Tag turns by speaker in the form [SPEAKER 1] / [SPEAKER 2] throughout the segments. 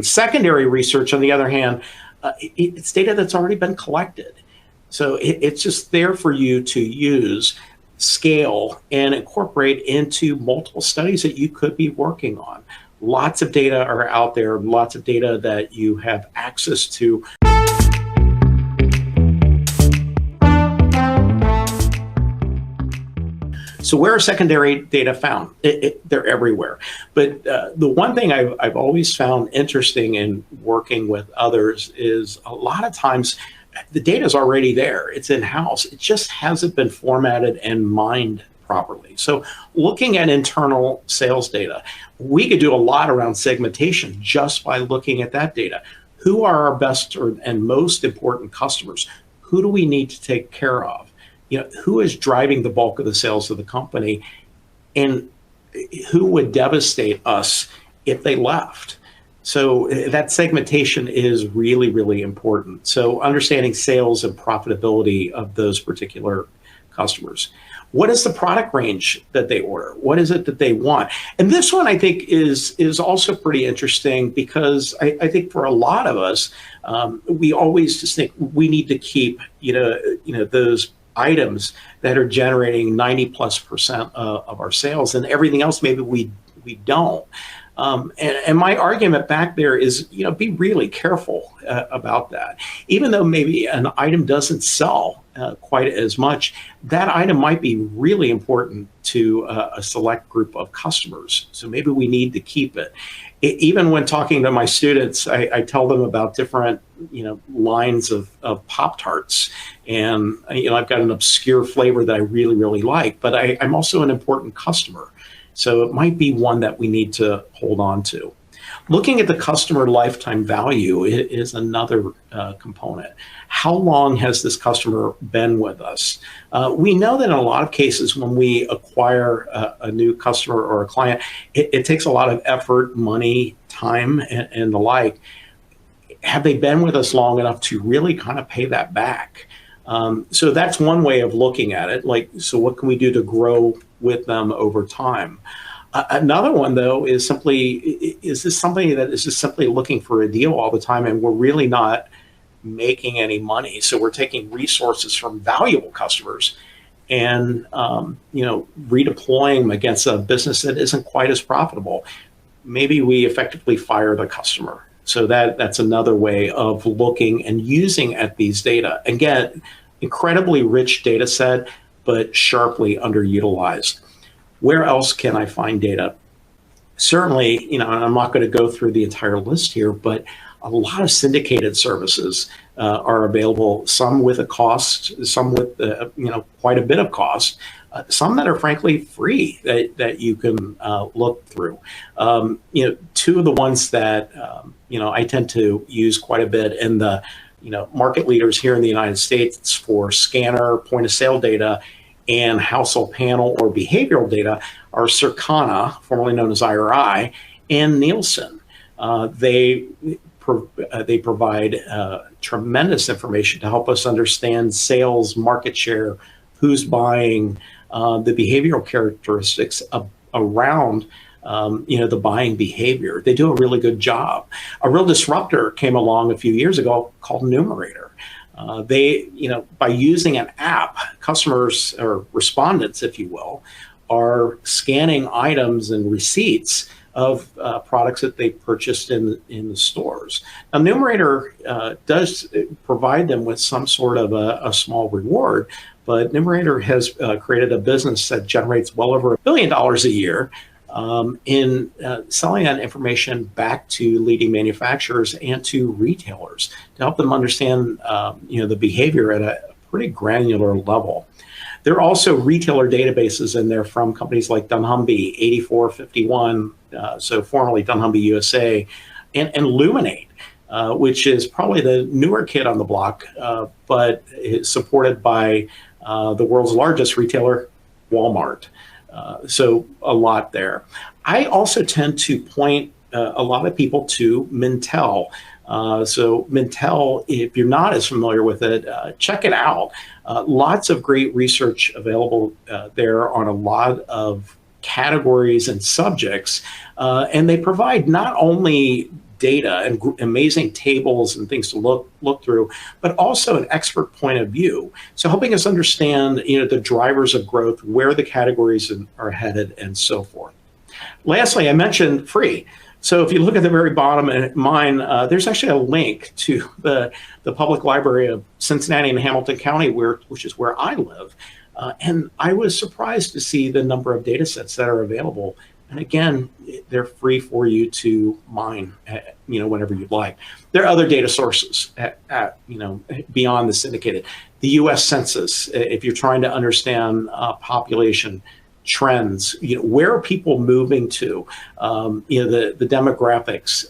[SPEAKER 1] Secondary research, on the other hand, it's data that's already been collected. So it's just there for you to use, scale, and incorporate into multiple studies that you could be working on. Lots of data are out there, lots of data that you have access to. So where are secondary data found? They're everywhere. But the one thing I've always found interesting in working with others is a lot of times the data is already there. It's in-house. It just hasn't been formatted and mined properly. So looking at internal sales data, we could do a lot around segmentation just by looking at that data. Who are our best and most important customers? Who do we need to take care of? Who is driving the bulk of the sales of the company, and who would devastate us if they left? So that segmentation is really, really important. So understanding sales and profitability of those particular customers. What is the product range that they order? What is it that they want? And this one, I think, is also pretty interesting because I think for a lot of us, we always just think we need to keep, those items that are generating 90+% of our sales, and everything else maybe we don't. And my argument back there is, be really careful about that. Even though maybe an item doesn't sell quite as much, that item might be really important to a select group of customers. So maybe we need to keep it. Even when talking to my students, I tell them about different, lines of Pop-Tarts. And, I've got an obscure flavor that I really, really like, but I'm also an important customer. So it might be one that we need to hold on to. Looking at the customer lifetime value is another component. How long has this customer been with us? We know that in a lot of cases when we acquire a new customer or a client, it takes a lot of effort, money, time, and the like. Have they been with us long enough to really kind of pay that back? So that's one way of looking at it. So what can we do to grow with them over time? Another one, though, is this somebody that is just simply looking for a deal all the time and we're really not making any money? So we're taking resources from valuable customers and, redeploying them against a business that isn't quite as profitable. Maybe we effectively fire the customer. So that's another way of looking and using at these data. Again, incredibly rich data set, but sharply underutilized. Where else can I find data? Certainly, and I'm not going to go through the entire list here, but a lot of syndicated services are available, some with a cost, some with, quite a bit of cost, some that are frankly free that you can look through. Two of the ones that, I tend to use quite a bit, and the, market leaders here in the United States for scanner point of sale data and household panel or behavioral data are Circana, formerly known as IRI, and Nielsen. They provide tremendous information to help us understand sales, market share, who's buying, the behavioral characteristics around the buying behavior. They do a really good job. A real disruptor came along a few years ago called Numerator. By using an app, customers or respondents, if you will, are scanning items and receipts of products that they purchased in the stores. Now, Numerator does provide them with some sort of a small reward, but Numerator has created a business that generates well over $1 billion a year in selling that information back to leading manufacturers and to retailers to help them understand the behavior at a pretty granular level. There are also retailer databases in there from companies like dunnhumby, 8451, so formerly dunnhumby USA, and Luminate, which is probably the newer kid on the block, but is supported by the world's largest retailer, Walmart. So a lot there. I also tend to point a lot of people to Mintel. So Mintel, if you're not as familiar with it, check it out. Lots of great research available there on a lot of categories and subjects. And they provide not only data and amazing tables and things to look through, but also an expert point of view. So helping us understand, the drivers of growth, where the categories are headed, and so forth. Lastly, I mentioned free. So if you look at the very bottom of mine, there's actually a link to the public library of Cincinnati and Hamilton County, which is where I live. And I was surprised to see the number of data sets that are available. And again, they're free for you to mine, whenever you'd like. There are other data sources beyond the syndicated. The U.S. Census, if you're trying to understand population trends, where are people moving to, the demographics,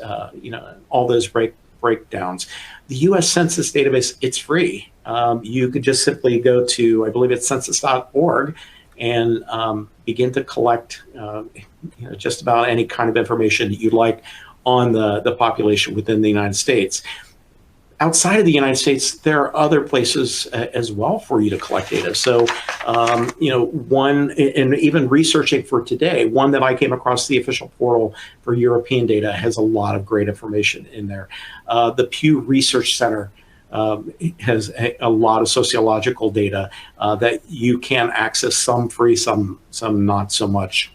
[SPEAKER 1] all those breakdowns. The U.S. Census database, it's free. You could just simply go to, I believe it's census.org, and begin to collect just about any kind of information that you'd like on the population within the United States. Outside of the United States, there are other places as well for you to collect data. So, one, and even researching for today, one that I came across, the official portal for European data, has a lot of great information in there. The Pew Research Center has a lot of sociological data that you can access, some free, some not so much.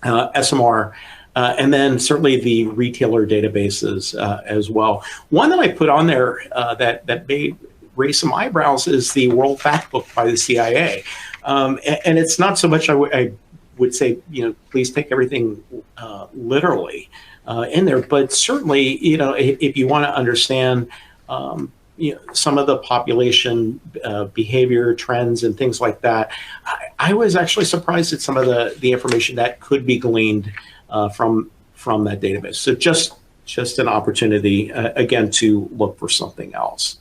[SPEAKER 1] SMR, and then certainly the retailer databases as well. One that I put on there that may raise some eyebrows is the World Factbook by the CIA. And it's not so much, I would say, please take everything literally in there, but certainly, if you want to understand some of the population behavior trends and things like that, I was actually surprised at some of the information that could be gleaned from that database. So just an opportunity, again, to look for something else.